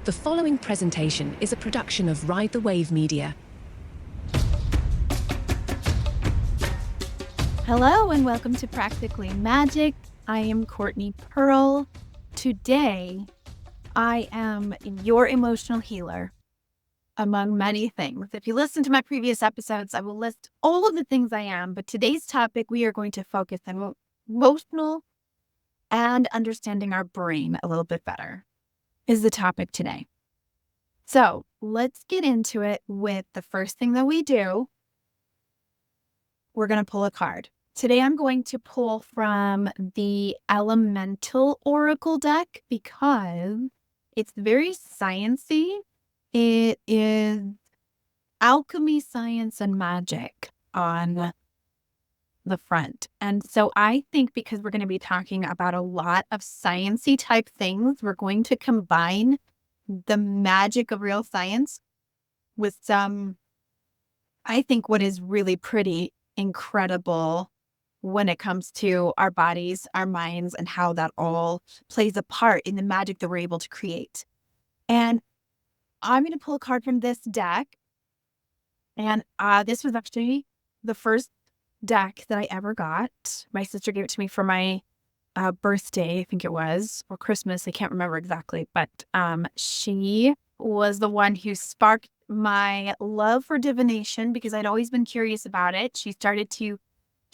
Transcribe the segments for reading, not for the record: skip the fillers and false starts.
The following presentation is a production of Ride the Wave Media. Hello and welcome to Practically Magick. I am Courtney Pearl. Today, I am your emotional healer, among many things. If you listen to my previous episodes, I will list all of the things I am, but today's topic, we are going to focus on emotional and understanding our brain a little bit better is the topic today. So let's get into it with the first thing that we do. We're going to pull a card. Today I'm going to pull from the Elemental Oracle deck because it's very sciencey. It is alchemy, science, and magic on the front. And so I think because we're going to be talking about a lot of sciencey type things, we're going to combine the magic of real science with some, I think, what is really pretty incredible when it comes to our bodies, our minds, and how that all plays a part in the magic that we're able to create. And I'm going to pull a card from this deck. And this was actually the first deck that I ever got. My sister gave it to me for my birthday, I think it was, or Christmas. I can't remember exactly. But she was the one who sparked my love for divination because I'd always been curious about it. She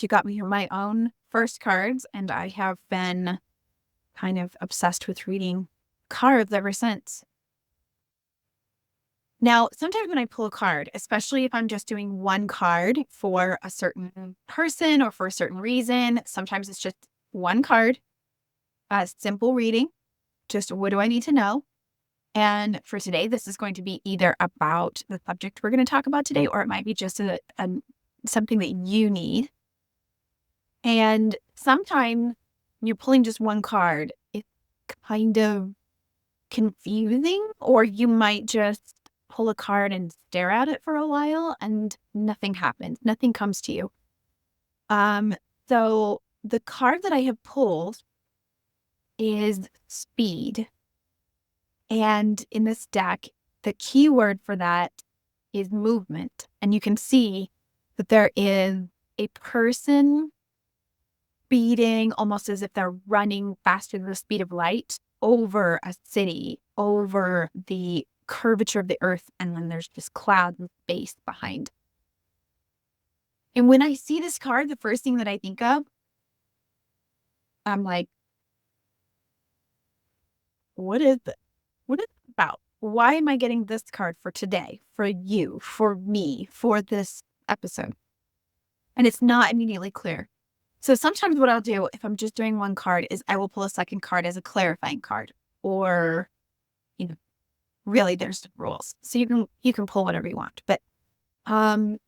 got me my own first cards, and I have been kind of obsessed with reading cards ever since. Now, sometimes when I pull a card, especially if I'm just doing one card for a certain person or for a certain reason, sometimes it's just one card, a simple reading, just what do I need to know? And for today, this is going to be either about the subject we're going to talk about today, or it might be just something that you need. And sometimes you're pulling just one card, it's kind of confusing, or you might just pull a card and stare at it for a while and nothing happens. Nothing comes to you. So the card that I have pulled is speed. And in this deck, the key word for that is movement. And you can see that there is a person speeding almost as if they're running faster than the speed of light over a city, over the curvature of the earth, and then there's just clouds and space behind. And when I see this card, the first thing that I think of, I'm like, what is it? What is it about? Why am I getting this card for today, for you, for me, for this episode? And it's not immediately clear. So sometimes what I'll do if I'm just doing one card is I will pull a second card as a clarifying card, or, really there's rules. So you can pull whatever you want. But I'm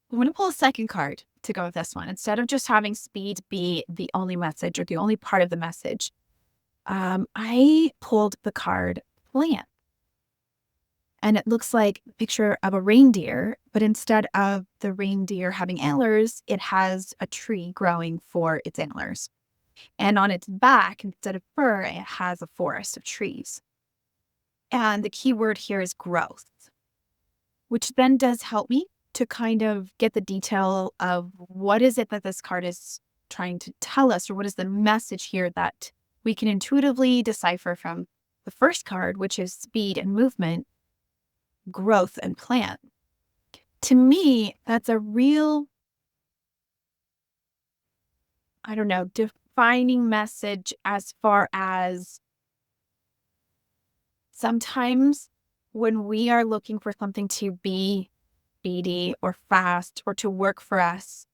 going to pull a second card to go with this one. Instead of just having speed be the only message or the only part of the message, I pulled the card plant. And it looks like a picture of a reindeer, but instead of the reindeer having antlers, it has a tree growing for its antlers. And on its back, instead of fur, it has a forest of trees. And the key word here is growth, which then does help me to kind of get the detail of what is it that this card is trying to tell us, or what is the message here that we can intuitively decipher from the first card, which is speed and movement, growth and plant. To me, that's a real, defining message as far as sometimes when we are looking for something to be speedy or fast or to work for us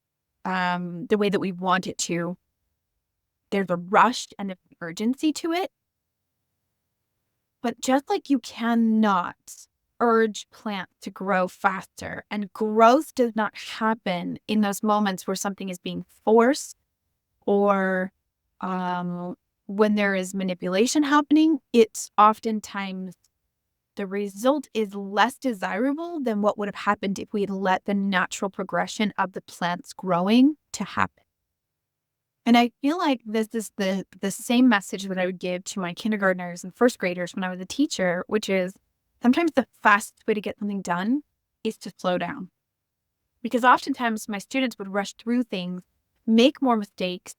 the way that we want it to, there's a rush and an urgency to it. But just like you cannot urge plants to grow faster, and growth does not happen in those moments where something is being forced or when there is manipulation happening, it's oftentimes the result is less desirable than what would have happened if we had let the natural progression of the plants growing to happen. And I feel like this is the same message that I would give to my kindergartners and first graders when I was a teacher, which is sometimes the fastest way to get something done is to slow down. Because oftentimes my students would rush through things, make more mistakes,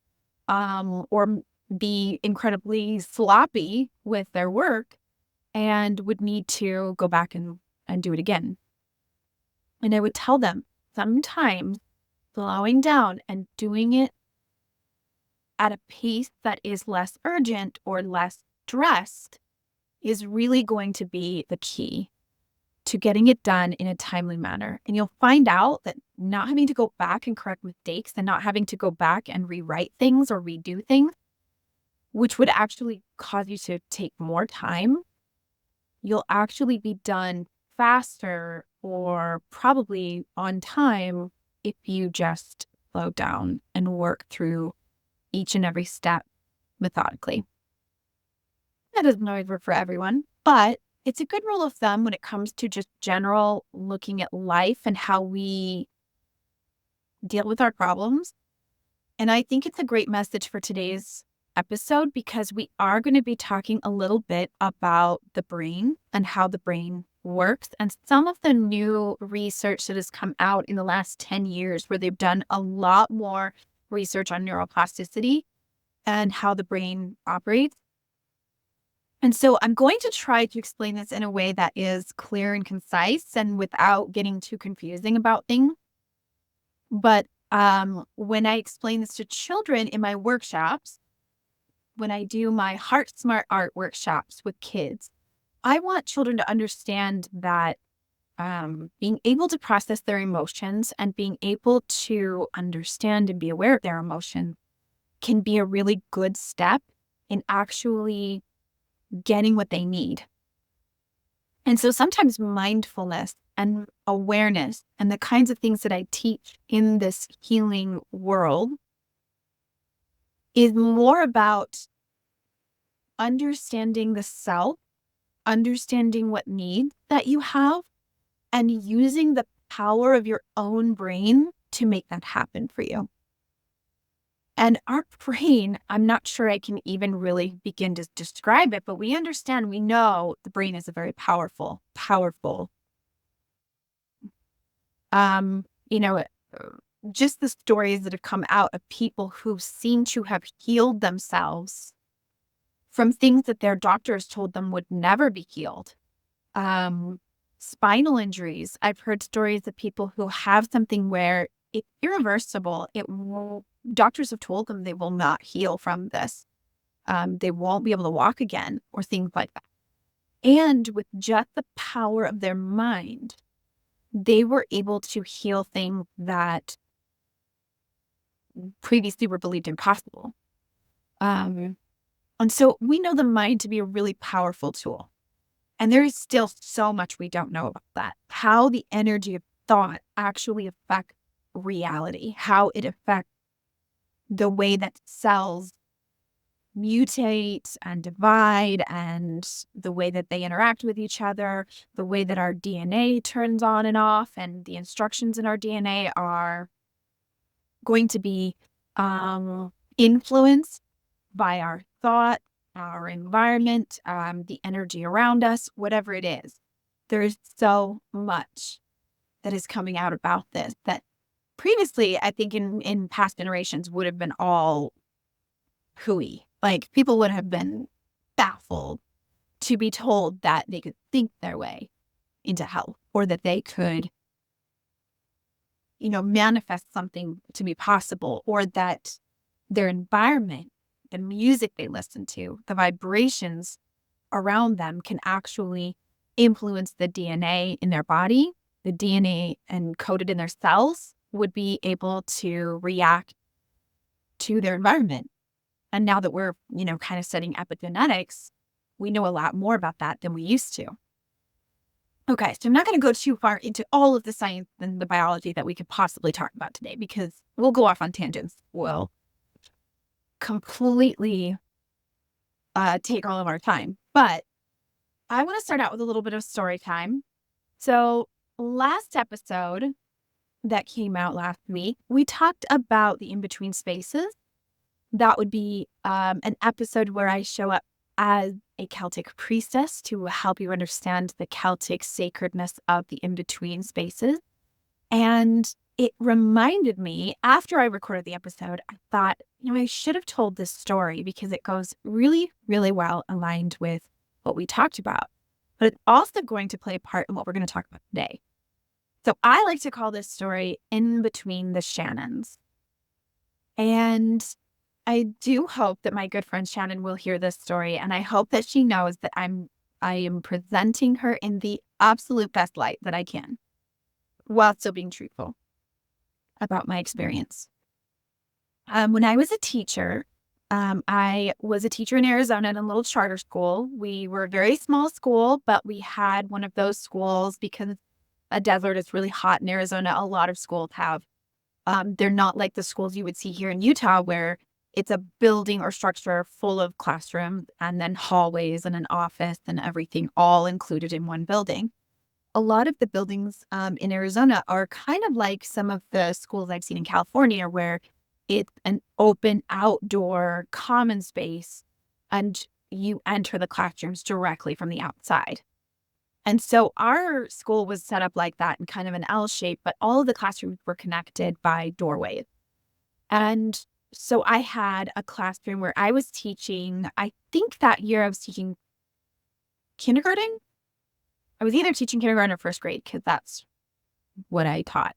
or be incredibly sloppy with their work and would need to go back and do it again. And I would tell them sometimes slowing down and doing it at a pace that is less urgent or less stressed is really going to be the key to getting it done in a timely manner. And you'll find out that not having to go back and correct mistakes and not having to go back and rewrite things or redo things, which would actually cause you to take more time, you'll actually be done faster or probably on time if you just slow down and work through each and every step methodically. That doesn't always work for everyone, but it's a good rule of thumb when it comes to just general looking at life and how we deal with our problems. And I think it's a great message for today's episode because we are going to be talking a little bit about the brain and how the brain works and some of the new research that has come out in the last 10 years where they've done a lot more research on neuroplasticity and how the brain operates. And so I'm going to try to explain this in a way that is clear and concise and without getting too confusing about things. But when I explain this to children in my workshops, when I do my Heart Smart Art workshops with kids, I want children to understand that being able to process their emotions and being able to understand and be aware of their emotions can be a really good step in actually getting what they need. And so sometimes mindfulness and awareness and the kinds of things that I teach in this healing world is more about understanding the self, understanding what needs that you have, and using the power of your own brain to make that happen for you. And our brain, I'm not sure I can even really begin to describe it, but we know the brain is a very powerful, you know, just the stories that have come out of people who seem to have healed themselves from things that their doctors told them would never be healed. Spinal injuries. I've heard stories of people who have something where it's irreversible. Doctors have told them they will not heal from this. They won't be able to walk again or things like that. And with just the power of their mind, they were able to heal things that previously were believed impossible. And so we know the mind to be a really powerful tool. And there is still so much we don't know about that. How the energy of thought actually affects reality, how it affects the way that cells mutate and divide and the way that they interact with each other, the way that our DNA turns on and off, and the instructions in our DNA are going to be influenced by our thought, our environment, the energy around us, whatever it is. There's so much that is coming out about this that previously, I think in past generations would have been all hooey. Like people would have been baffled to be told that they could think their way into health or that they could, manifest something to be possible or that their environment, the music they listen to, the vibrations around them can actually influence the DNA in their body. The DNA encoded in their cells would be able to react to their environment. And now that we're, kind of studying epigenetics, we know a lot more about that than we used to. Okay, so I'm not going to go too far into all of the science and the biology that we could possibly talk about today because we'll go off on tangents. We'll completely take all of our time. But I want to start out with a little bit of story time. So last episode that came out last week, we talked about the in-between spaces That would be an episode where I show up as a Celtic priestess to help you understand the Celtic sacredness of the in-between spaces. And it reminded me, after I recorded the episode, I thought, I should have told this story because it goes really, really well aligned with what we talked about. But it's also going to play a part in what we're going to talk about today. So I like to call this story In Between the Shannons. And I do hope that my good friend Shannon will hear this story, and I hope that she knows that I am presenting her in the absolute best light that I can, while still being truthful about my experience. When I was a teacher, I was a teacher in Arizona in a little charter school. We were a very small school, but we had one of those schools because a desert is really hot in Arizona. A lot of schools have. They're not like the schools you would see here in Utah, where it's a building or structure full of classrooms and then hallways and an office and everything all included in one building. A lot of the buildings in Arizona are kind of like some of the schools I've seen in California, where it's an open outdoor common space and you enter the classrooms directly from the outside. And so our school was set up like that in kind of an L shape, but all of the classrooms were connected by doorways. And so I had a classroom where I was teaching, I think that year I was teaching kindergarten. I was either teaching kindergarten or first grade because that's what I taught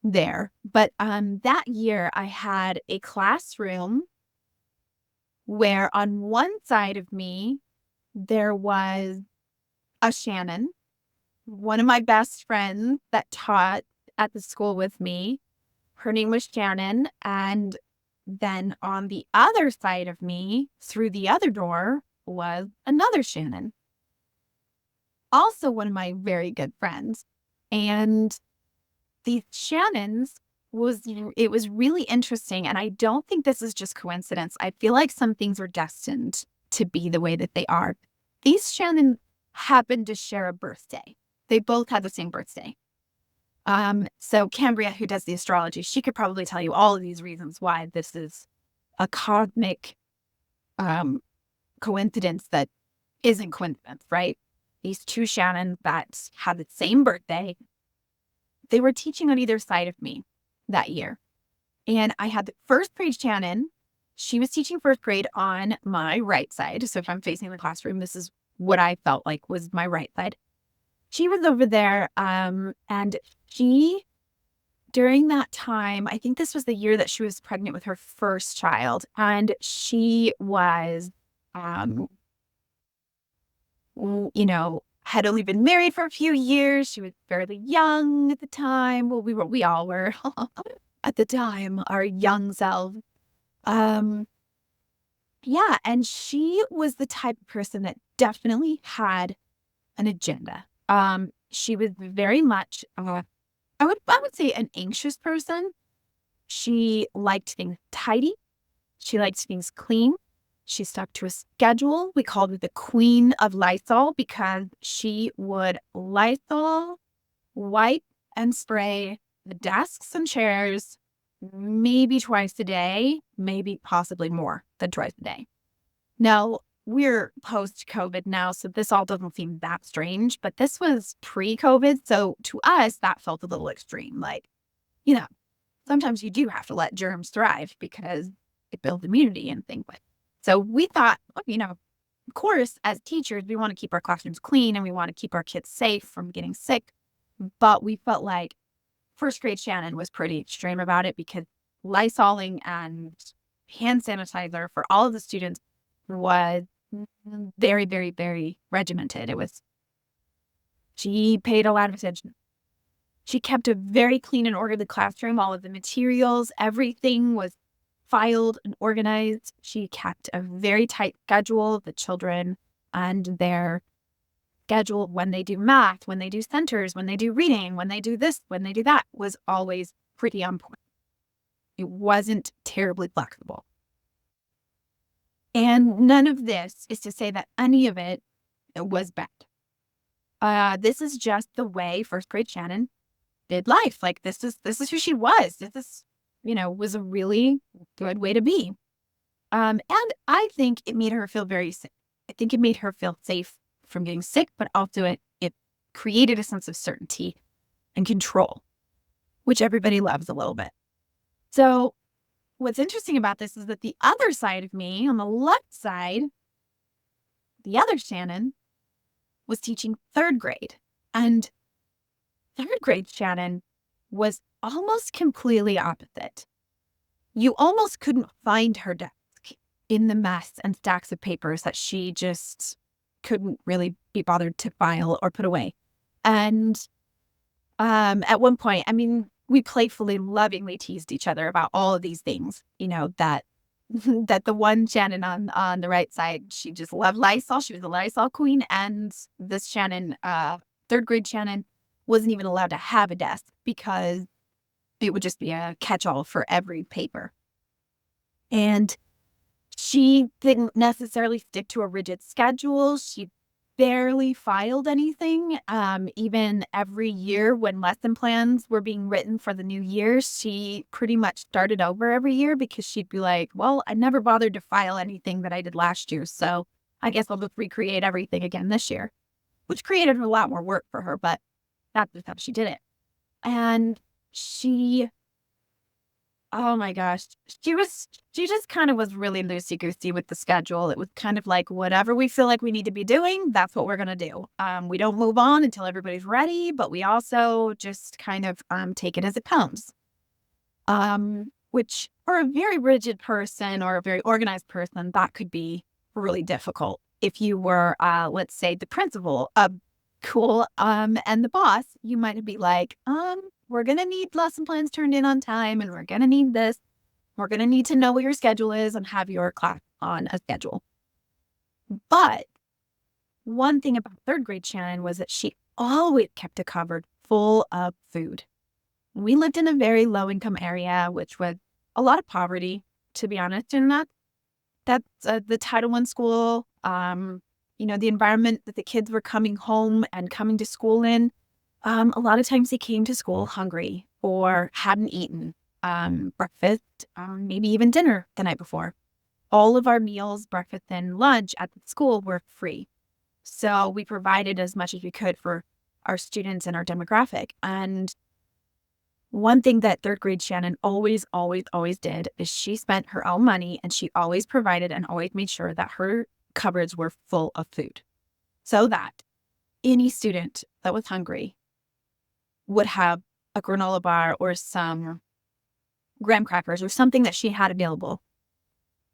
there. But that year I had a classroom where on one side of me, there was a Shannon, one of my best friends that taught at the school with me. Her name was Shannon. And then on the other side of me, through the other door, was another Shannon, also one of my very good friends. And these Shannons it was really interesting. And I don't think this is just coincidence. I feel like some things are destined to be the way that they are. These Shannons happened to share a birthday. They both had the same birthday. So Cambria, who does the astrology, she could probably tell you all of these reasons why this is a cosmic coincidence that isn't coincidence, right? These two Shannons that had the same birthday, they were teaching on either side of me that year. And I had the first grade Shannon. She was teaching first grade on my right side. So if I'm facing the classroom, this is what I felt like was my right side. She was over there, and she, during that time, I think this was the year that she was pregnant with her first child, and she was, had only been married for a few years. She was fairly young at the time. Well, we all were at the time, our young selves. Yeah, and she was the type of person that definitely had an agenda. She was very much, I would say, an anxious person. She liked things tidy. She liked things clean. She stuck to a schedule. We called her the Queen of Lysol because she would Lysol, wipe, and spray the desks and chairs maybe twice a day, maybe possibly more than twice a day. Now, we're post-COVID now, so this all doesn't seem that strange, but this was pre-COVID. So to us, that felt a little extreme. Like, sometimes you do have to let germs thrive because it builds immunity and things like that. So we thought, of course, as teachers, we want to keep our classrooms clean and we want to keep our kids safe from getting sick. But we felt like first grade Shannon was pretty extreme about it because Lysoling and hand sanitizer for all of the students was very, very, very regimented. She paid a lot of attention. She kept a very clean and orderly classroom. All of the materials, everything was filed and organized. She kept a very tight schedule. The children and their schedule when they do math, when they do centers, when they do reading, when they do this, when they do that, was always pretty on point. It wasn't terribly flexible. And none of this is to say that any of it was bad. This is just the way first grade Shannon did life. Like this is who she was. This is, was a really good way to be. And I think it made her feel very sick. I think it made her feel safe from getting sick, but also it created a sense of certainty and control, which everybody loves a little bit. So what's interesting about this is that the other side of me, on the left side, the other Shannon, was teaching third grade. And third grade Shannon was almost completely opposite. You almost couldn't find her desk in the mess and stacks of papers that she just couldn't really be bothered to file or put away. And at one point, I mean, we playfully, lovingly teased each other about all of these things, that that the one Shannon on the right side, she just loved Lysol. She was the Lysol queen. And this Shannon, third grade Shannon, wasn't even allowed to have a desk because it would just be a catch-all for every paper. And she didn't necessarily stick to a rigid schedule. She barely filed anything. Even every year when lesson plans were being written for the new year, she pretty much started over every year because she'd be like, well, I never bothered to file anything that I did last year, so I guess I'll just recreate everything again this year, which created a lot more work for her, but that's just how she did it. And she, oh my gosh, she just kind of was really loosey-goosey with the schedule. It was kind of like, whatever we feel like we need to be doing, that's what we're going to do. We don't move on until everybody's ready, but we also just kind of take it as it comes. Which for a very rigid person or a very organized person, that could be really difficult. If you were, let's say, the principal of school and the boss, you might be like, we're going to need lesson plans turned in on time, and we're going to need this. We're going to need to know what your schedule is and have your class on a schedule. But one thing about third grade Shannon was that she always kept a cupboard full of food. We lived in a very low income area, which was a lot of poverty, to be honest. And that's the Title I school, the environment that the kids were coming home and coming to school in. A lot of times they came to school hungry or hadn't eaten breakfast, maybe even dinner the night before. All of our meals, breakfast and lunch at the school were free. So we provided as much as we could for our students and our demographic. And one thing that third grade Shannon always, always, always did is she spent her own money, and she always provided and always made sure that her cupboards were full of food so that any student that was hungry would have a granola bar or some graham crackers or something that she had available.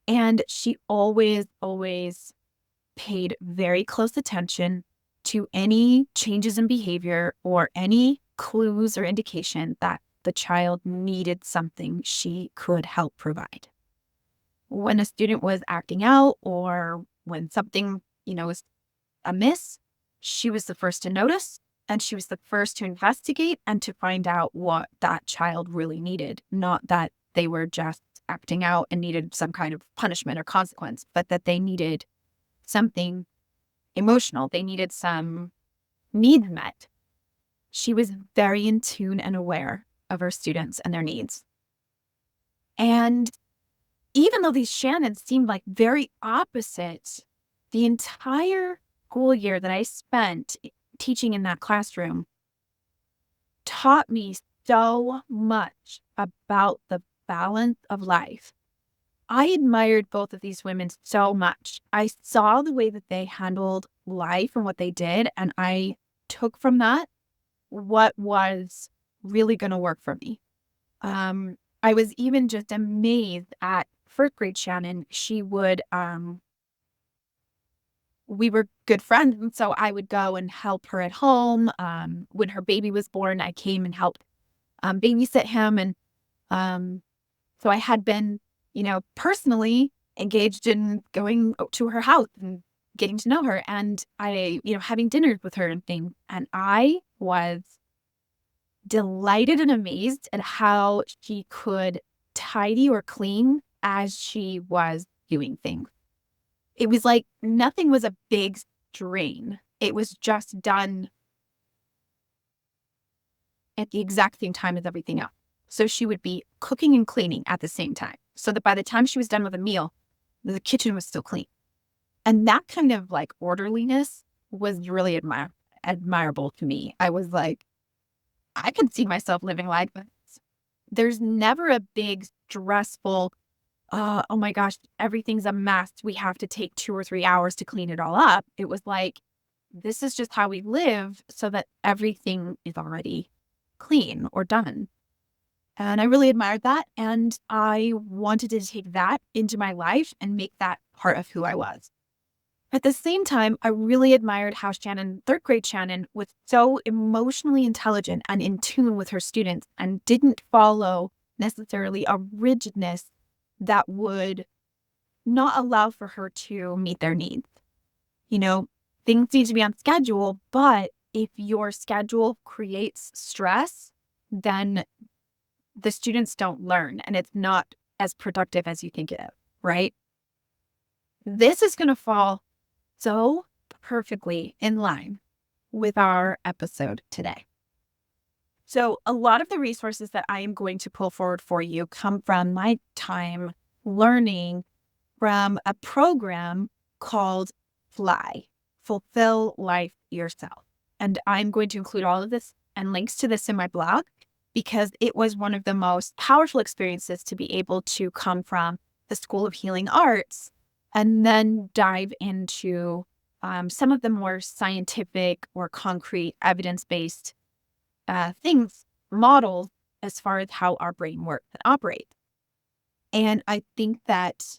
And she always, always paid very close attention to any changes in behavior or any clues or indication that the child needed something she could help provide. When a student was acting out or when something, was amiss, she was the first to notice, and she was the first to investigate and to find out what that child really needed. Not that they were just acting out and needed some kind of punishment or consequence, but that they needed something emotional. They needed some needs met. She was very in tune and aware of her students and their needs. And even though these Shannons seemed like very opposite, the entire school year that I spent teaching in that classroom taught me so much about the balance of life. I admired both of these women so much. I saw the way that they handled life and what they did, and I took from that what was really going to work for me. I was even just amazed at first grade Shannon. She would, we were good friends, and so I would go and help her at home. When her baby was born, I came and helped babysit him. And so I had been, personally engaged in going to her house and getting to know her, and I, having dinners with her and things. And I was delighted and amazed at how she could tidy or clean as she was doing things. It was like nothing was a big strain. It was just done at the exact same time as everything else. So she would be cooking and cleaning at the same time, so that by the time she was done with a meal, the kitchen was still clean. And that kind of like orderliness was really admirable to me. I was like, I can see myself living like this. There's never a big stressful, oh my gosh, everything's a mess. We have to take 2 or 3 hours to clean it all up. It was like, this is just how we live so that everything is already clean or done. And I really admired that. And I wanted to take that into my life and make that part of who I was. At the same time, I really admired how Shannon, third grade Shannon, was so emotionally intelligent and in tune with her students and didn't follow necessarily a rigidness that would not allow for her to meet their needs. You know, things need to be on schedule, but if your schedule creates stress, then the students don't learn and it's not as productive as you think it is, right? This is going to fall so perfectly in line with our episode today. So a lot of the resources that I am going to pull forward for you come from my time learning from a program called FLY, Fulfill Life Yourself. And I'm going to include all of this and links to this in my blog because it was one of the most powerful experiences to be able to come from the School of Healing Arts and then dive into some of the more scientific or concrete evidence-based things, models, as far as how our brain works and operates. And I think that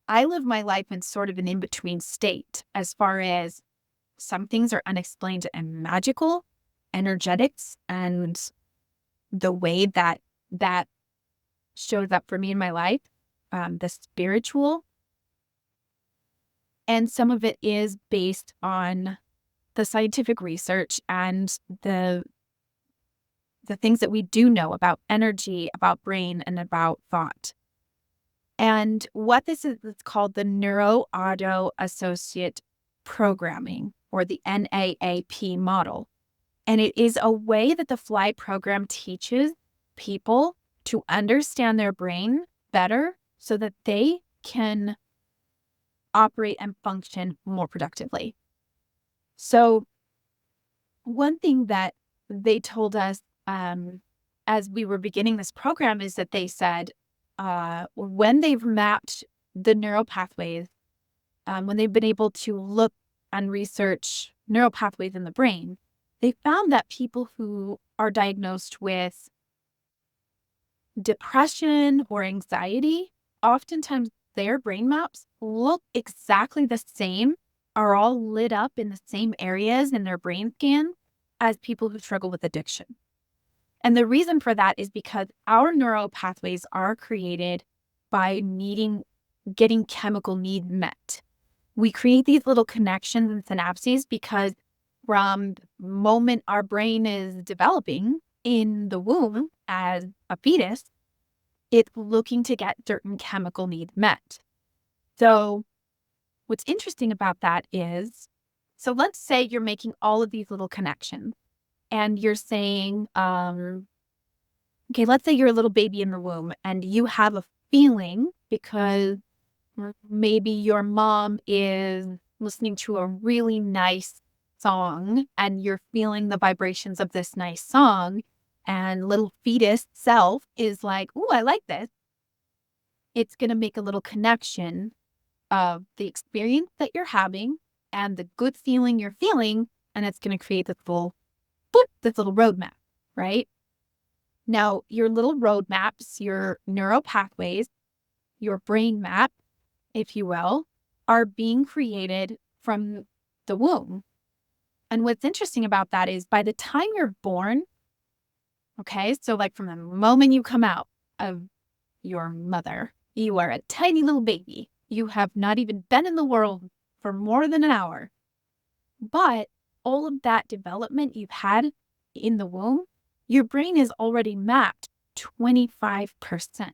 I live my life in sort of an in-between state as far as some things are unexplained and magical, energetics, and the way that shows up for me in my life, the spiritual. And some of it is based on the scientific research and the things that we do know about energy, about brain, and about thought. And what this is, it's called the Neuro Auto Associate Programming, or the NAAP model. And it is a way that the FLY program teaches people to understand their brain better so that they can operate and function more productively. So one thing that they told us as we were beginning this program is that they said when they've mapped the neural pathways, when they've been able to look and research neural pathways in the brain, they found that people who are diagnosed with depression or anxiety, oftentimes their brain maps look exactly the same, are all lit up in the same areas in their brain scan as people who struggle with addiction. And the reason for that is because our neural pathways are created by getting chemical needs met. We create these little connections and synapses because from the moment our brain is developing in the womb as a fetus, it's looking to get certain chemical needs met. So what's interesting about that is, so let's say you're making all of these little connections and you're saying, okay, let's say you're a little baby in the womb and you have a feeling because maybe your mom is listening to a really nice song and you're feeling the vibrations of this nice song and little fetus self is like, "Ooh, I like this." It's going to make a little connection of the experience that you're having and the good feeling you're feeling, and it's going to create this little roadmap, right? Now, your little roadmaps, your neural pathways, your brain map, if you will, are being created from the womb. And what's interesting about that is by the time you're born, okay, so like from the moment you come out of your mother, you are a tiny little baby. You have not even been in the world for more than an hour. But all of that development you've had in the womb, your brain is already mapped 25%.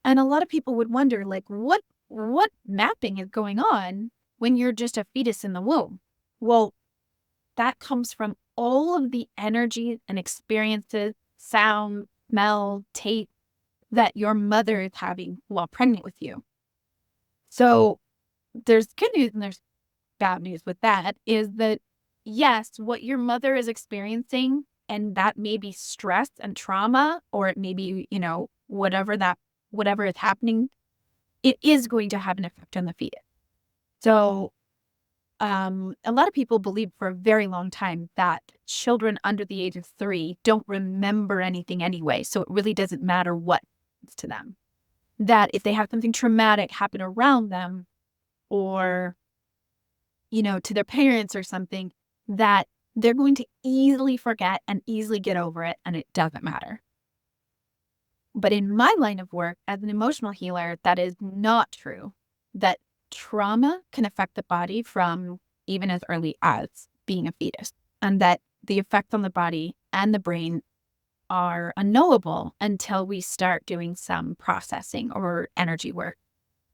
And a lot of people would wonder, like, what mapping is going on when you're just a fetus in the womb? Well, that comes from all of the energy and experiences, sound, smell, taste, that your mother is having while pregnant with you. So there's good news and there's bad news with that is that, yes, what your mother is experiencing, and that may be stress and trauma, or it may be, whatever is happening, it is going to have an effect on the fetus. So a lot of people believe for a very long time that children under the age of 3 don't remember anything anyway. So it really doesn't matter what happens to them. That if they have something traumatic happen around them or, to their parents or something, that they're going to easily forget and easily get over it, and it doesn't matter. But in my line of work as an emotional healer, that is not true. That trauma can affect the body from even as early as being a fetus, and that the effects on the body and the brain are unknowable until we start doing some processing or energy work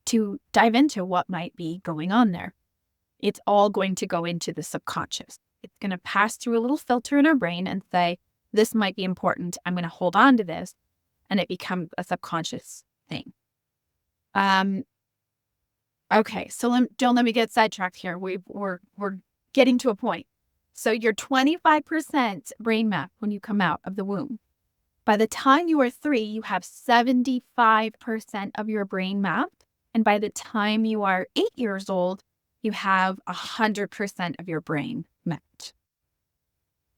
to dive into what might be going on there. It's all going to go into the subconscious. It's going to pass through a little filter in our brain and say, this might be important. I'm going to hold on to this. And it becomes a subconscious thing. Okay, so don't let me get sidetracked here. We're getting to a point. So you're 25% brain map when you come out of the womb. By the time you are 3, you have 75% of your brain mapped. And by the time you are 8 years old, you have 100% of your brain mapped.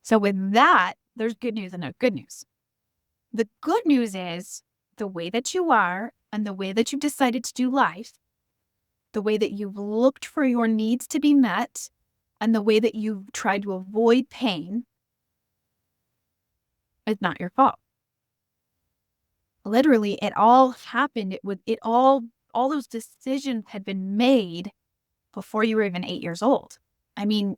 So with that, there's good news and no good news. The good news is the way that you are and the way that you've decided to do life, the way that you've looked for your needs to be met, and the way that you've tried to avoid pain is not your fault. Literally, it all happened. All those decisions had been made before you were even 8 years old. I mean,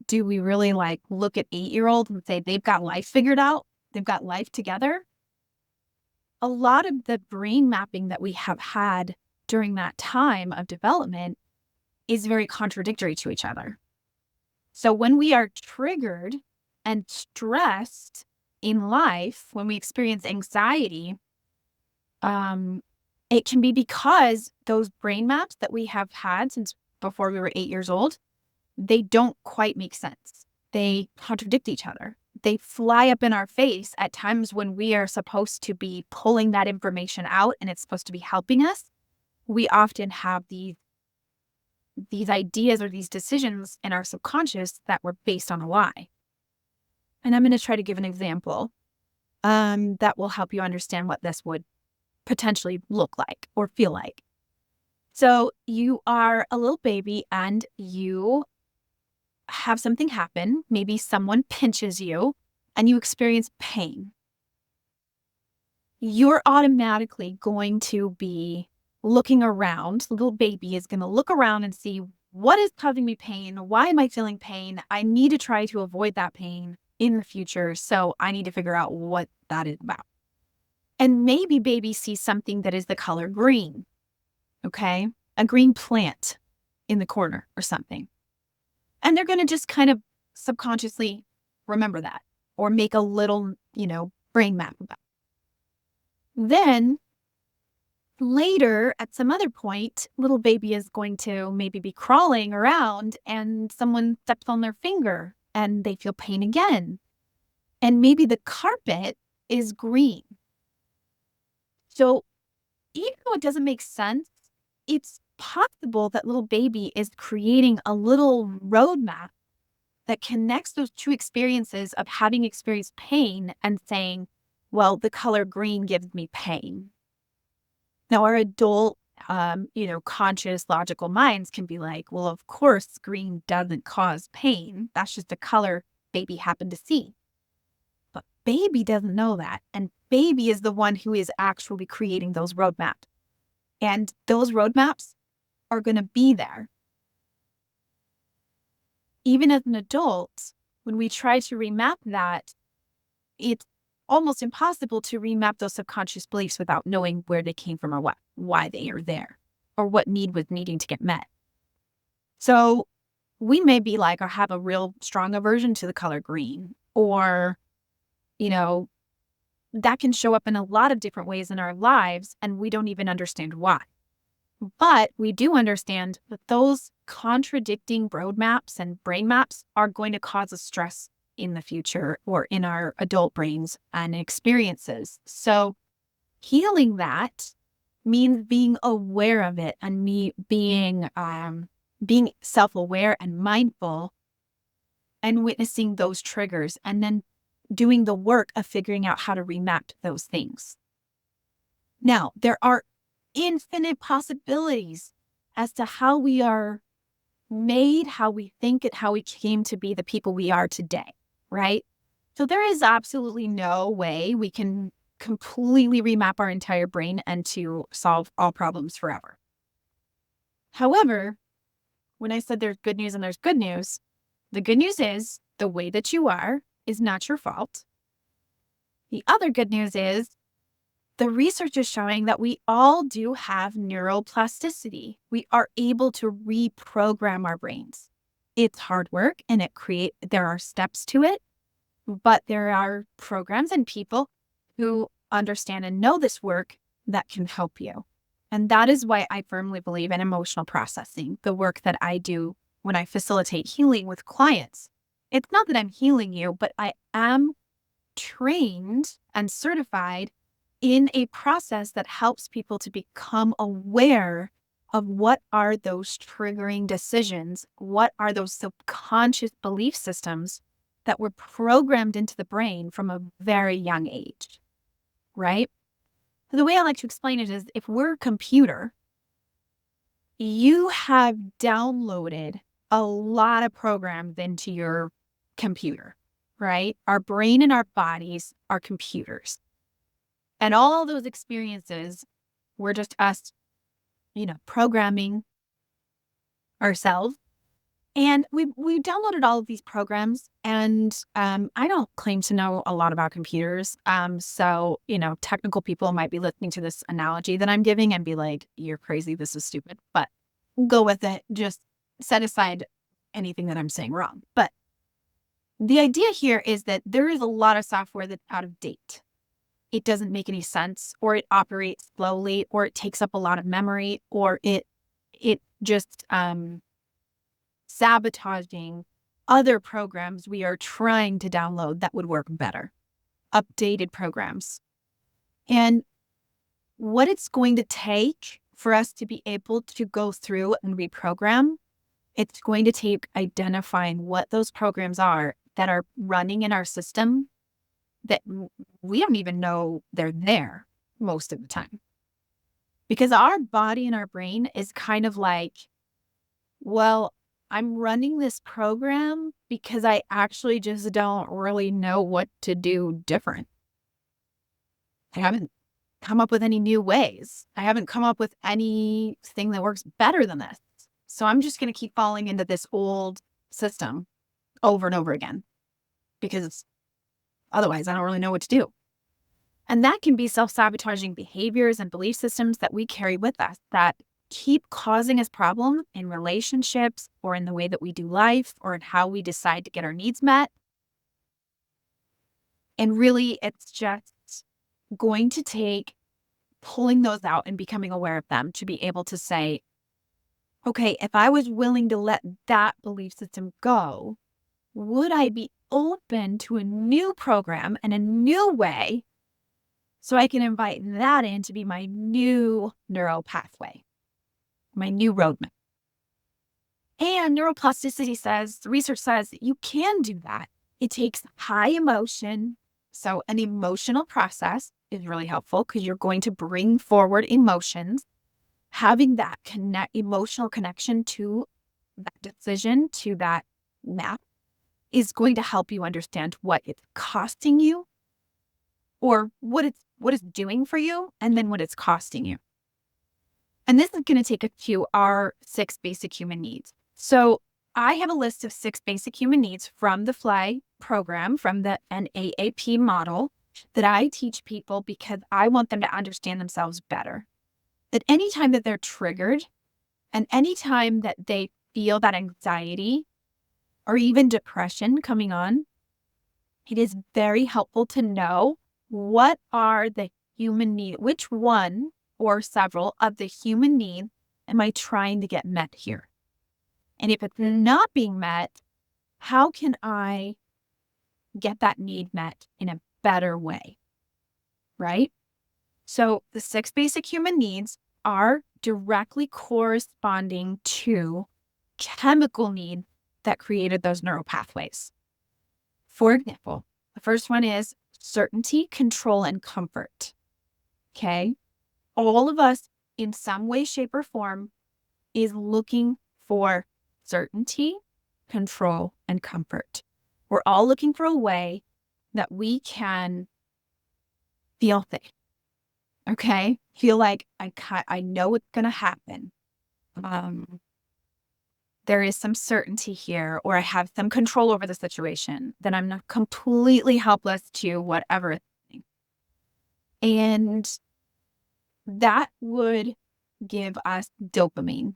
do we really look at 8-year-olds and say they've got life figured out? They've got life together? A lot of the brain mapping that we have had during that time of development is very contradictory to each other. So when we are triggered and stressed in life, when we experience anxiety, it can be because those brain maps that we have had since before we were 8 years old, they don't quite make sense. They contradict each other. They fly up in our face at times when we are supposed to be pulling that information out and it's supposed to be helping us. We often have these ideas or these decisions in our subconscious that were based on a lie. And I'm going to try to give an example that will help you understand what this would potentially look like or feel like. So you are a little baby and you have something happen. Maybe someone pinches you and you experience pain. You're automatically going to be looking around. The little baby is going to look around and see, what is causing me pain? Why am I feeling pain? I need to try to avoid that pain in the future. So I need to figure out what that is about. And maybe baby sees something that is the color green. Okay. A green plant in the corner or something. And they're going to just kind of subconsciously remember that or make a little, brain map about it. Then later, at some other point, little baby is going to maybe be crawling around and someone steps on their finger and they feel pain again. And maybe the carpet is green. So even though it doesn't make sense, it's possible that little baby is creating a little roadmap that connects those two experiences of having experienced pain and saying, well, the color green gives me pain. Now, our adult, conscious, logical minds can be like, well, of course, green doesn't cause pain. That's just a color baby happened to see. But baby doesn't know that. And baby is the one who is actually creating those roadmaps. And those roadmaps are going to be there. Even as an adult, when we try to remap that, it's almost impossible to remap those subconscious beliefs without knowing where they came from or why they are there or what need was needing to get met. So we may be like, or have a real strong aversion to the color green, or, that can show up in a lot of different ways in our lives, and we don't even understand why. But we do understand that those contradicting roadmaps and brain maps are going to cause us stress in the future or in our adult brains and experiences. So healing that means being aware of it and me being self-aware and mindful and witnessing those triggers and then doing the work of figuring out how to remap those things. Now, there are infinite possibilities as to how we are made, how we think, and how we came to be the people we are today, right? So there is absolutely no way we can completely remap our entire brain and to solve all problems forever. However, when I said there's good news and there's good news, the good news is the way that you are is not your fault. The other good news is the research is showing that we all do have neuroplasticity. We are able to reprogram our brains. It's hard work and there are steps to it, but there are programs and people who understand and know this work that can help you. And that is why I firmly believe in emotional processing, the work that I do when I facilitate healing with clients. It's not that I'm healing you, but I am trained and certified in a process that helps people to become aware of what are those triggering decisions, what are those subconscious belief systems that were programmed into the brain from a very young age, right? The way I like to explain it is if we're a computer, you have downloaded a lot of programs into your computer, right? Our brain and our bodies are computers. And all those experiences were just us, programming ourselves. And we downloaded all of these programs, and I don't claim to know a lot about computers. So, technical people might be listening to this analogy that I'm giving and be like, you're crazy, this is stupid, but go with it. Just set aside anything that I'm saying wrong. But the idea here is that there is a lot of software that's out of date. It doesn't make any sense, or it operates slowly, or it takes up a lot of memory, or it just sabotaging other programs we are trying to download that would work better, updated programs. And what it's going to take for us to be able to go through and reprogram, it's going to take identifying what those programs are that are running in our system that we don't even know they're there most of the time. Because our body and our brain is kind of like, well, I'm running this program because I actually just don't really know what to do different. I haven't come up with any new ways. I haven't come up with anything that works better than this. So I'm just going to keep falling into this old system over and over again because otherwise I don't really know what to do. And that can be self-sabotaging behaviors and belief systems that we carry with us that keep causing us problems in relationships or in the way that we do life or in how we decide to get our needs met. And really, it's just going to take pulling those out and becoming aware of them to be able to say, okay, if I was willing to let that belief system go, would I be open to a new program and a new way so I can invite that in to be my new neural pathway, my new roadmap? And neuroplasticity says, the research says that you can do that. It takes high emotion. So an emotional process is really helpful because you're going to bring forward emotions. Having that emotional connection to that decision, to that map, is going to help you understand what it's costing you or what it's doing for you, and then what it's costing you. And this is going to take us to our 6 basic human needs. So I have a list of 6 basic human needs from the FLY program, from the NAAP model that I teach people because I want them to understand themselves better. That anytime that they're triggered and anytime that they feel that anxiety or even depression coming on, it is very helpful to know what are the human needs? Which one or several of the human needs am I trying to get met here? And if it's not being met, how can I get that need met in a better way? Right? So the 6 basic human needs are directly corresponding to chemical need that created those neural pathways. For example, the first one is certainty, control, and comfort. Okay. All of us in some way, shape, or form is looking for certainty, control, and comfort. We're all looking for a way that we can feel safe. Okay. Feel like I know what's going to happen. There is some certainty here, or I have some control over the situation, that I'm not completely helpless to whatever is happening. And that would give us dopamine.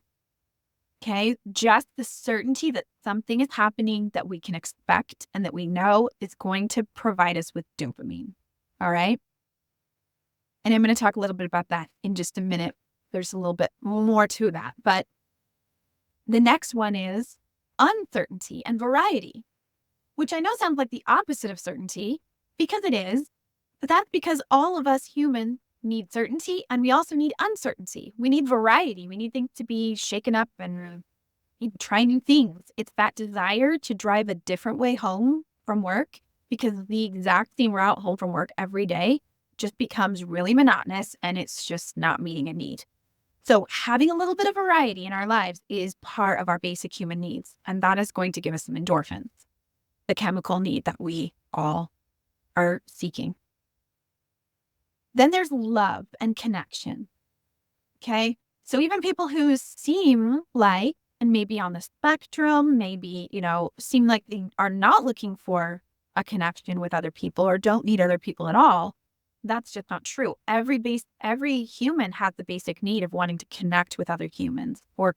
Okay. Just the certainty that something is happening that we can expect and that we know is going to provide us with dopamine. All right. And I'm going to talk a little bit about that in just a minute. There's a little bit more to that. But the next one is uncertainty and variety, which I know sounds like the opposite of certainty, because it is. But that's because all of us humans need certainty, and we also need uncertainty. We need variety. We need things to be shaken up and try new things. It's that desire to drive a different way home from work, because the exact same route home from work every day just becomes really monotonous, and it's just not meeting a need. So having a little bit of variety in our lives is part of our basic human needs, and that is going to give us some endorphins, the chemical need that we all are seeking. Then there's love and connection. Okay. So even people who seem like, and maybe on the spectrum, maybe, seem like they are not looking for a connection with other people or don't need other people at all, that's just not true. Every human has the basic need of wanting to connect with other humans, or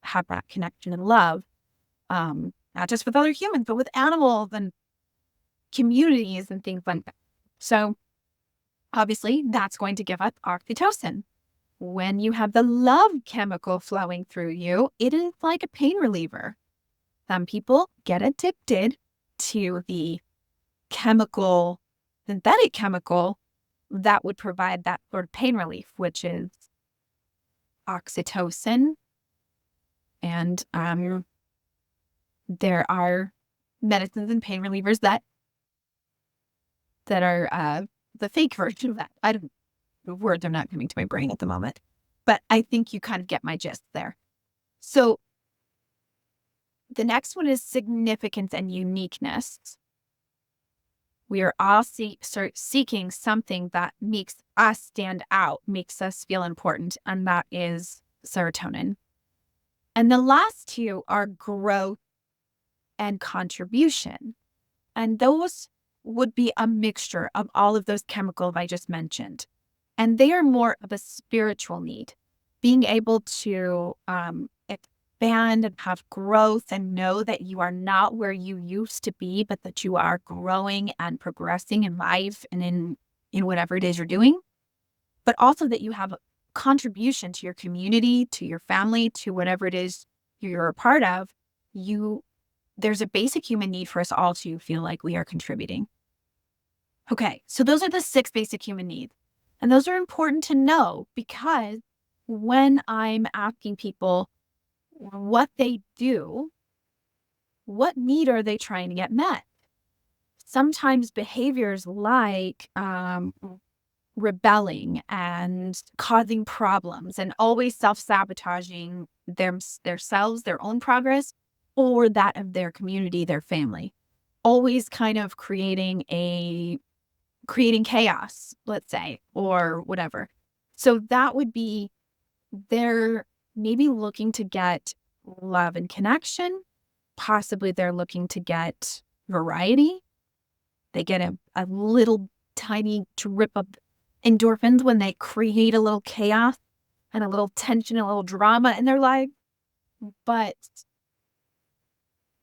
have that connection and love, not just with other humans, but with animals and communities and things like that. So obviously that's going to give us oxytocin. When you have the love chemical flowing through you, it is like a pain reliever. Some people get addicted to the synthetic chemical that would provide that sort of pain relief, which is oxytocin. And there are medicines and pain relievers that are the fake version of that. The words are not coming to my brain at the moment, but I think you kind of get my gist there. So the next one is significance and uniqueness. We are all seeking something that makes us stand out, makes us feel important, and that is serotonin. And the last two are growth and contribution. And those would be a mixture of all of those chemicals I just mentioned. And they are more of a spiritual need, being able to expand and have growth and know that you are not where you used to be, but that you are growing and progressing in life and in whatever it is you're doing. But also that you have a contribution to your community, to your family, to whatever it is you're a part of. There's a basic human need for us all to feel like we are contributing. Okay, so those are the 6 basic human needs. And those are important to know, because when I'm asking people what they do, what need are they trying to get met? Sometimes behaviors like rebelling and causing problems and always self-sabotaging themselves, their own progress, or that of their community, their family. Always kind of creating chaos, let's say, or whatever. So that would be, they're maybe looking to get love and connection. Possibly they're looking to get variety. They get a little tiny drip of endorphins when they create a little chaos and a little tension, a little drama in their life. But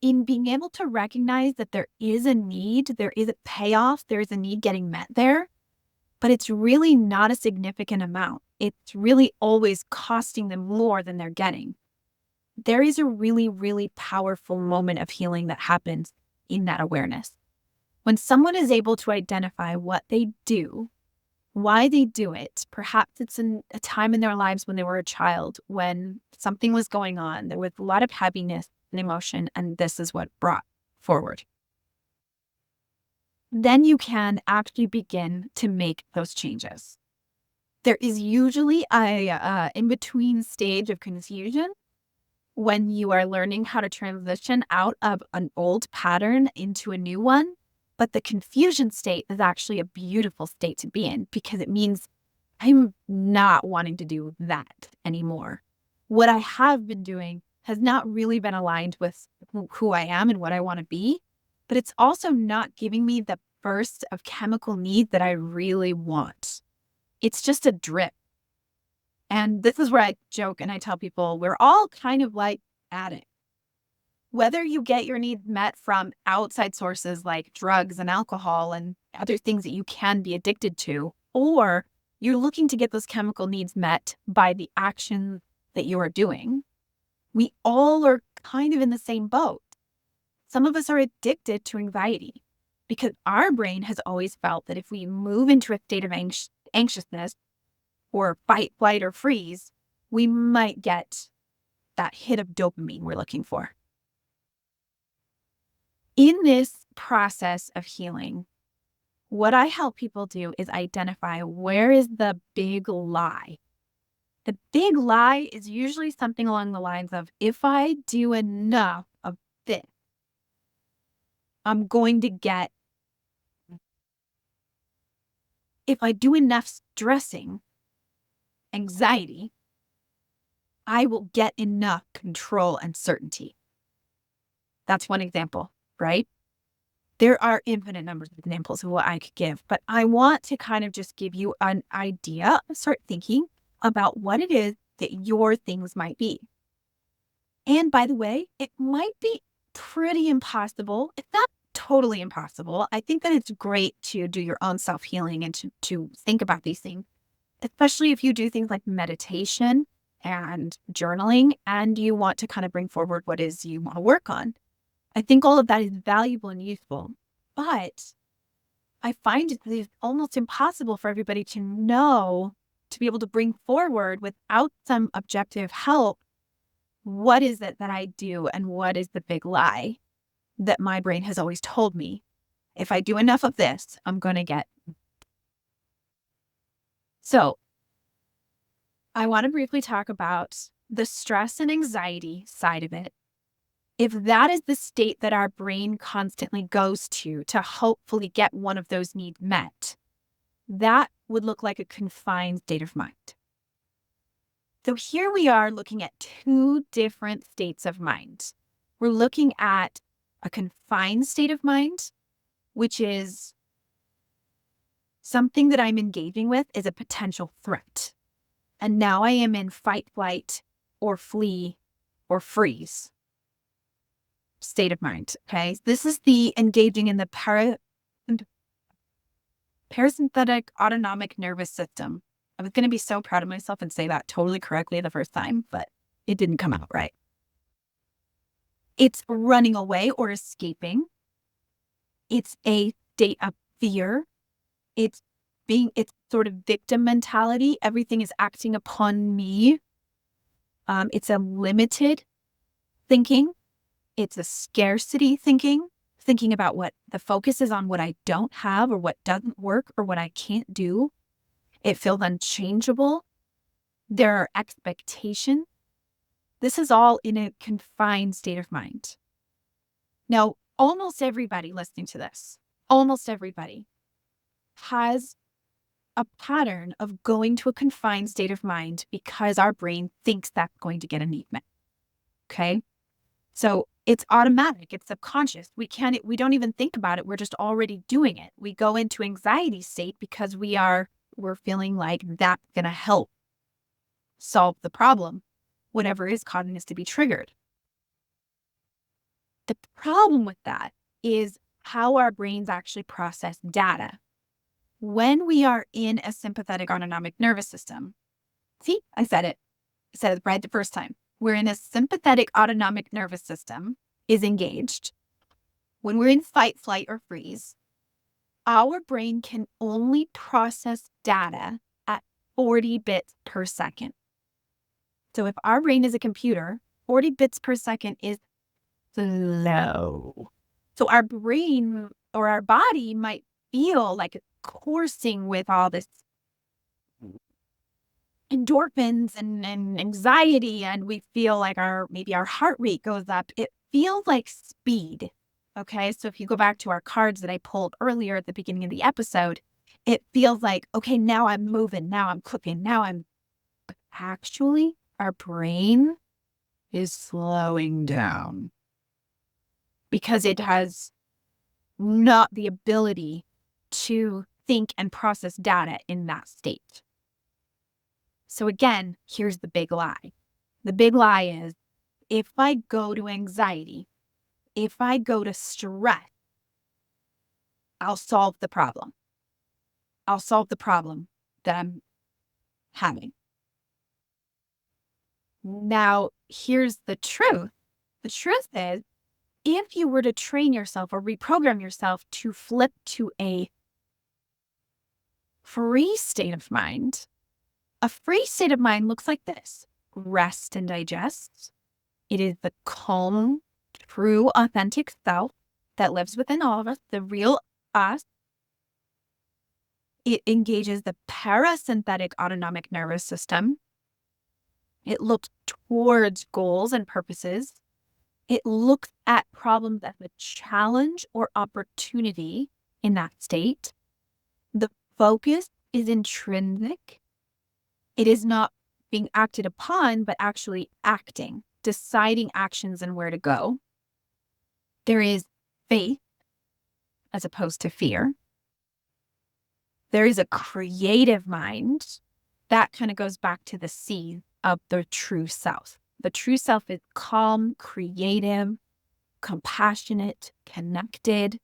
in being able to recognize that there is a need, there is a payoff, there is a need getting met there, but it's really not a significant amount. It's really always costing them more than they're getting. There is a really, really powerful moment of healing that happens in that awareness. When someone is able to identify what they do, why they do it, perhaps it's in a time in their lives when they were a child, when something was going on, there was a lot of heaviness and emotion, and this is what brought forward. Then you can actually begin to make those changes. There is usually a in-between stage of confusion when you are learning how to transition out of an old pattern into a new one. But the confusion state is actually a beautiful state to be in, because it means I'm not wanting to do that anymore. What I have been doing has not really been aligned with who I am and what I want to be, but it's also not giving me the burst of chemical need that I really want. It's just a drip. And this is where I joke and I tell people we're all kind of like addicts. Whether you get your needs met from outside sources like drugs and alcohol and other things that you can be addicted to, or you're looking to get those chemical needs met by the actions that you are doing, we all are kind of in the same boat. Some of us are addicted to anxiety because our brain has always felt that if we move into a state of anxiousness or fight, flight, or freeze, we might get that hit of dopamine we're looking for. In this process of healing, what I help people do is identify where is the big lie. The big lie is usually something along the lines of, if I do enough of this, I'm going to get, if I do enough stressing, anxiety, I will get enough control and certainty. That's one example, right? There are infinite numbers of examples of what I could give, but I want to kind of just give you an idea, start thinking about what it is that your things might be. And by the way, it might be pretty impossible. It's not totally impossible. I think that it's great to do your own self-healing and to think about these things, especially if you do things like meditation and journaling and you want to kind of bring forward what is you want to work on. I think all of that is valuable and useful, but I find it's almost impossible for everybody to know, to be able to bring forward without some objective help, what is it that I do and what is the big lie that my brain has always told me. If I do enough of this, I'm going to get. So I want to briefly talk about the stress and anxiety side of it. If that is the state that our brain constantly goes to hopefully get one of those needs met, that would look like a confined state of mind. So here we are looking at two different states of mind. We're looking at a confined state of mind, which is something that I'm engaging with is a potential threat. And now I am in fight, flight, or flee, or freeze state of mind. Okay. This is the engaging in the parasympathetic autonomic nervous system. I was going to be so proud of myself and say that totally correctly the first time, but it didn't come out right. It's running away or escaping. It's a state of fear. It's sort of victim mentality. Everything is acting upon me. It's a limited thinking. It's a scarcity thinking about what the focus is on what I don't have or what doesn't work or what I can't do. It feels unchangeable. There are expectations. This is all in a confined state of mind. Now, almost everybody listening to this, almost everybody has a pattern of going to a confined state of mind because our brain thinks that's going to get a need met. Okay? So it's automatic. It's subconscious. We don't even think about it. We're just already doing it. We go into anxiety state because we're feeling like that's going to help solve the problem, whatever is causing us to be triggered. The problem with that is how our brains actually process data. When we are in a sympathetic autonomic nervous system, see, I said it right the first time. We're in a sympathetic autonomic nervous system is engaged. When we're in fight, flight, or freeze, our brain can only process data at 40 bits per second. So if our brain is a computer, 40 bits per second is slow. So our brain or our body might feel like it's coursing with all this endorphins and anxiety, and we feel like maybe our heart rate goes up. It feels like speed. Okay. So if you go back to our cards that I pulled earlier at the beginning of the episode, it feels like, okay, now I'm moving, now I'm cooking, but actually our brain is slowing down because it has not the ability to think and process data in that state. So again, here's the big lie. The big lie is if I go to anxiety, if I go to stress, I'll solve the problem. I'll solve the problem that I'm having. Now, here's the truth. The truth is, if you were to train yourself or reprogram yourself to flip to a free state of mind, a free state of mind looks like this: rest and digest. It is the calm, true, authentic self that lives within all of us, the real us. It engages the parasympathetic autonomic nervous system. It looks towards goals and purposes. It looks at problems as a challenge or opportunity in that state. The focus is intrinsic. It is not being acted upon, but actually acting, deciding actions and where to go. There is faith as opposed to fear. There is a creative mind. That kind of goes back to the seed of the true self. The true self is calm, creative, compassionate, connected.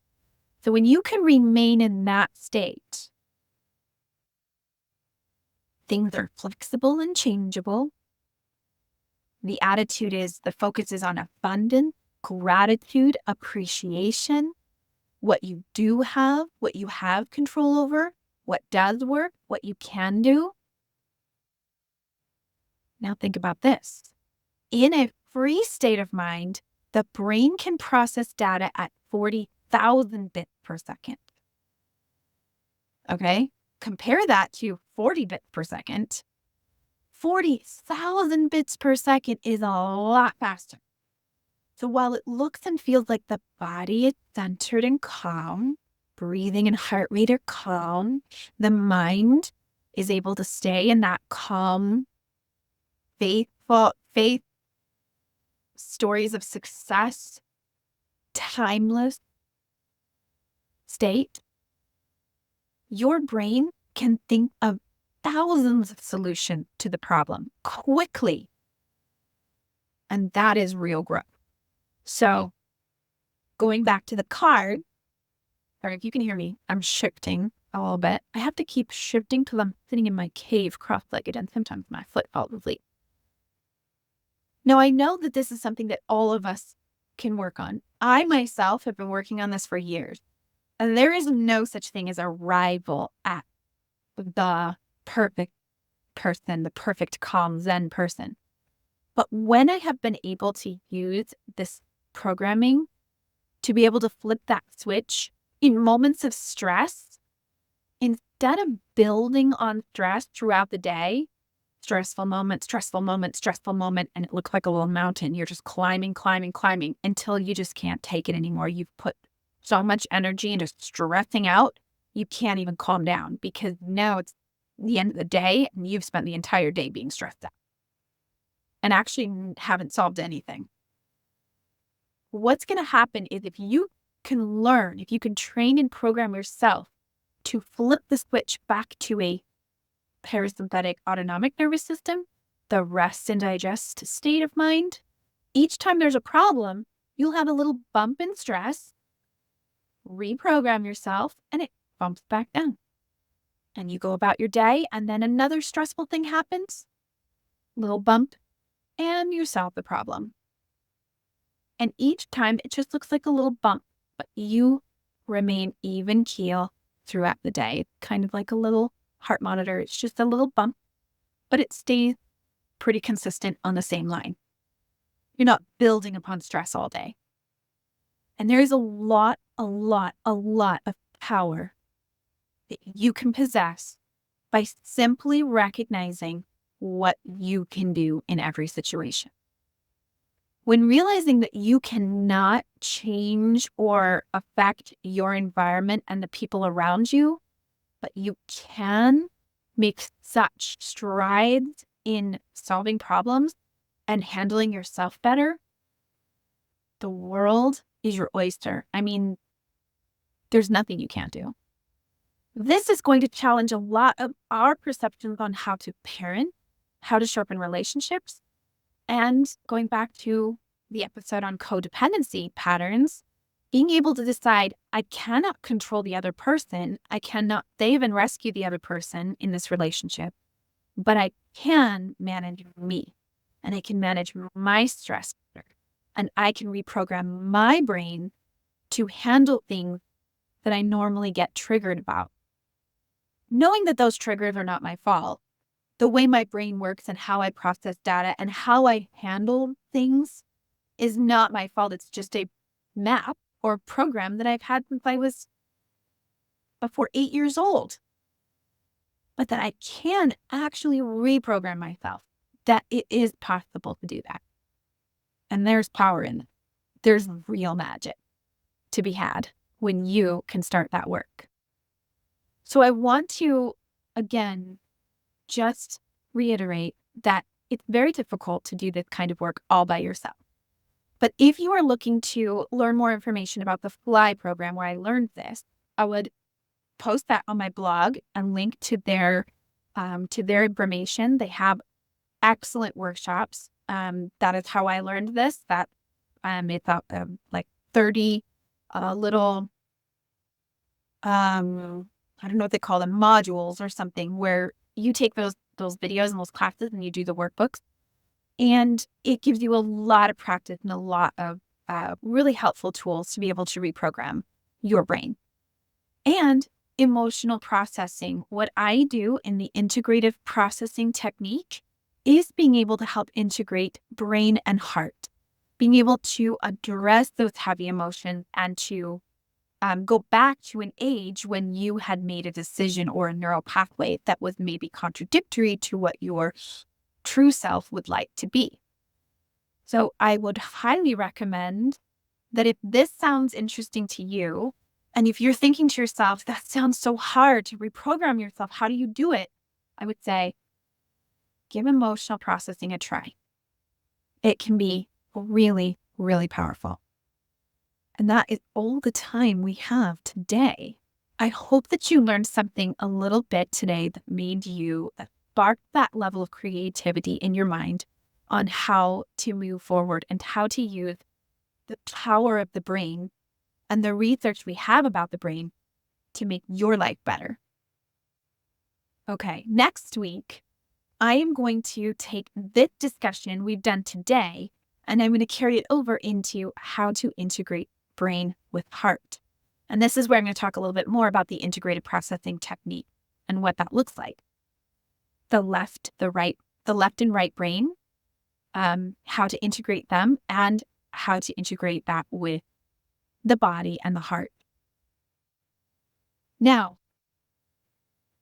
So when you can remain in that state, things are flexible and changeable. The attitude is, the focus is on abundance, gratitude, appreciation, what you do have, what you have control over, what does work, what you can do. Now think about this. In a free state of mind, the brain can process data at 40,000 bits per second. Okay? Compare that to 40 bits per second. 40,000 bits per second is a lot faster. So while it looks and feels like the body is centered and calm, breathing and heart rate are calm, the mind is able to stay in that calm, faith stories of success, timeless state. Your brain can think of thousands of solutions to the problem quickly. And that is real growth. So going back to the card, or if you can hear me, I'm shifting a little bit. I have to keep shifting because I'm sitting in my cave cross-legged and sometimes my foot falls asleep. Now, I know that this is something that all of us can work on. I myself have been working on this for years. And there is no such thing as a rival at the perfect person, the perfect calm Zen person. But when I have been able to use this programming to be able to flip that switch in moments of stress, instead of building on stress throughout the day, stressful moment, and it looks like a little mountain. You're just climbing until you just can't take it anymore. You've put so much energy into stressing out, you can't even calm down because now it's the end of the day and you've spent the entire day being stressed out and actually haven't solved anything. What's going to happen is if you can learn, if you can train and program yourself to flip the switch back to a parasympathetic autonomic nervous system, the rest and digest state of mind, each time there's a problem, you'll have a little bump in stress, reprogram yourself, and it bumps back down. And you go about your day, and then another stressful thing happens, little bump, and you solve the problem. And each time it just looks like a little bump, but you remain even keel throughout the day. Kind of like a little heart monitor. It's just a little bump, but it stays pretty consistent on the same line. You're not building upon stress all day. And there is a lot of power that you can possess by simply recognizing what you can do in every situation. When realizing that you cannot change or affect your environment and the people around you, but you can make such strides in solving problems and handling yourself better, the world is your oyster. I mean, there's nothing you can't do. This is going to challenge a lot of our perceptions on how to parent, how to sharpen relationships, and going back to the episode on codependency patterns, being able to decide, I cannot control the other person. I cannot save and rescue the other person in this relationship, but I can manage me, and I can manage my stress better, and I can reprogram my brain to handle things that I normally get triggered about. Knowing that those triggers are not my fault, the way my brain works and how I process data and how I handle things is not my fault. It's just a map or program that I've had since I was before 8 years old. But that I can actually reprogram myself, that it is possible to do that. And there's power in it. There's real magic to be had when you can start that work. So I want to, again, just reiterate that it's very difficult to do this kind of work all by yourself. But if you are looking to learn more information about the Fly program where I learned this, I would post that on my blog and link to their information. They have excellent workshops. That is how I learned this. That it's like 30 little I don't know what they call them, modules or something, where you take those videos and those classes and you do the workbooks. And it gives you a lot of practice and a lot of really helpful tools to be able to reprogram your brain. And emotional processing. What I do in the integrative processing technique is being able to help integrate brain and heart, being able to address those heavy emotions and to go back to an age when you had made a decision or a neural pathway that was maybe contradictory to what your true self would like to be. So I would highly recommend that if this sounds interesting to you, and if you're thinking to yourself, that sounds so hard to reprogram yourself, how do you do it? I would say, give emotional processing a try. It can be really, really powerful. And that is all the time we have today. I hope that you learned something a little bit today that made you spark that level of creativity in your mind on how to move forward and how to use the power of the brain and the research we have about the brain to make your life better. Okay, next week, I am going to take this discussion we've done today, and I'm going to carry it over into how to integrate brain with heart. And this is where I'm going to talk a little bit more about the integrated processing technique and what that looks like. The left and right brain, how to integrate them, and how to integrate that with the body and the heart. Now,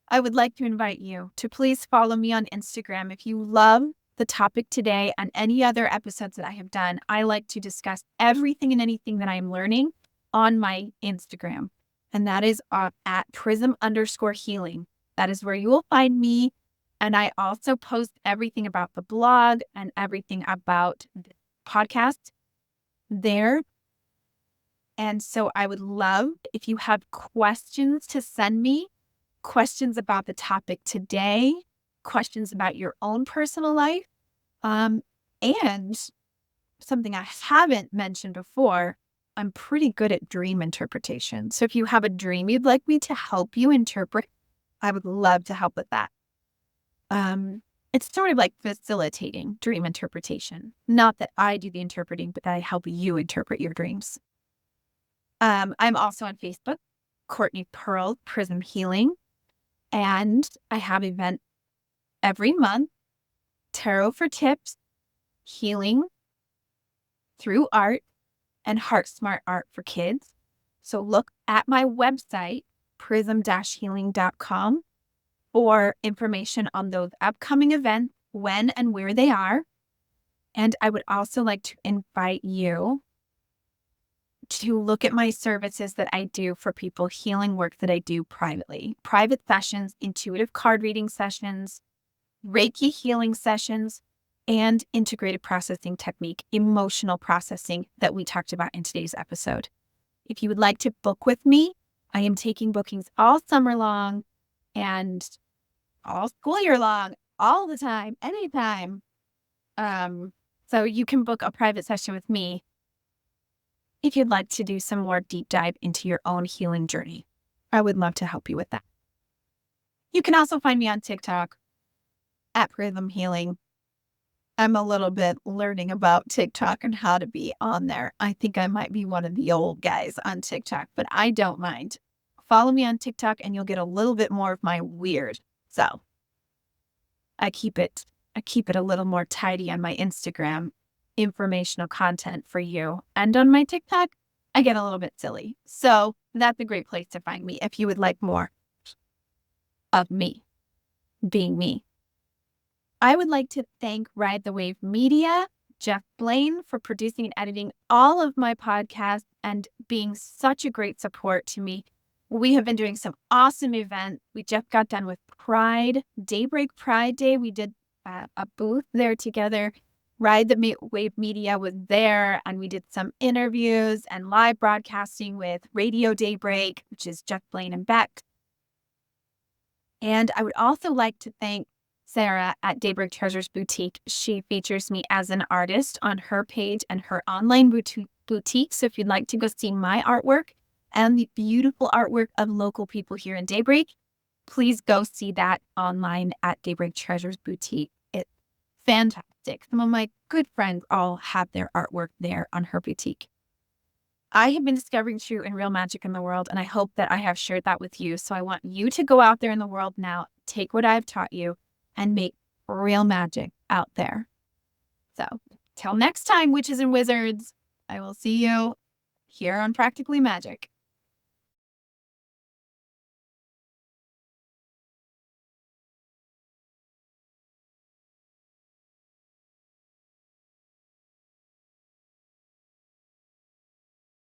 I would like to invite you to please follow me on Instagram. If you love the topic today and any other episodes that I have done, I like to discuss everything and anything that I am learning on my Instagram. And that is at prism_healing. That is where you will find me. And I also post everything about the blog and everything about the podcast there. And so I would love if you have questions to send me, questions about the topic today, questions about your own personal life, and something I haven't mentioned before, I'm pretty good at dream interpretation. So if you have a dream you'd like me to help you interpret, I would love to help with that. It's sort of like facilitating dream interpretation. Not that I do the interpreting, but I help you interpret your dreams. I'm also on Facebook, Courtney Pearl, Prism Healing. And I have an event every month, Tarot for Tips, Healing through Art, and Heart Smart Art for Kids. So look at my website, prism-healing.com, for information on those upcoming events, when and where they are. And I would also like to invite you to look at my services that I do for people, healing work that I do privately, private sessions, intuitive card reading sessions, Reiki healing sessions, and integrated processing technique, emotional processing that we talked about in today's episode. If you would like to book with me, I am taking bookings all summer long and all school year long, all the time, anytime. So you can book a private session with me if you'd like to do some more deep dive into your own healing journey. I would love to help you with that. You can also find me on TikTok at Prism Healing. I'm a little bit learning about TikTok and how to be on there. I think I might be one of the old guys on TikTok, but I don't mind. Follow me on TikTok and you'll get a little bit more of my weird. So I keep it a little more tidy on my Instagram, informational content for you. And on my TikTok, I get a little bit silly. So that's a great place to find me if you would like more of me being me. I would like to thank Ride the Wave Media, Jeff Blaine, for producing and editing all of my podcasts and being such a great support to me. We have been doing some awesome events. We just got done with Pride, Daybreak Pride Day. We did a booth there together. Ride the Wave Media was there, and we did some interviews and live broadcasting with Radio Daybreak, which is Jeff Blaine and Beck. And I would also like to thank Sarah at Daybreak Treasures Boutique. She features me as an artist on her page and her online boutique. So if you'd like to go see my artwork and the beautiful artwork of local people here in Daybreak, please go see that online at Daybreak Treasures Boutique. It's fantastic. Some of my good friends all have their artwork there on her boutique. I have been discovering true and real magic in the world, and I hope that I have shared that with you. So I want you to go out there in the world now, take what I've taught you, and make real magic out there. So till next time, witches and wizards, I will see you here on Practically Magick.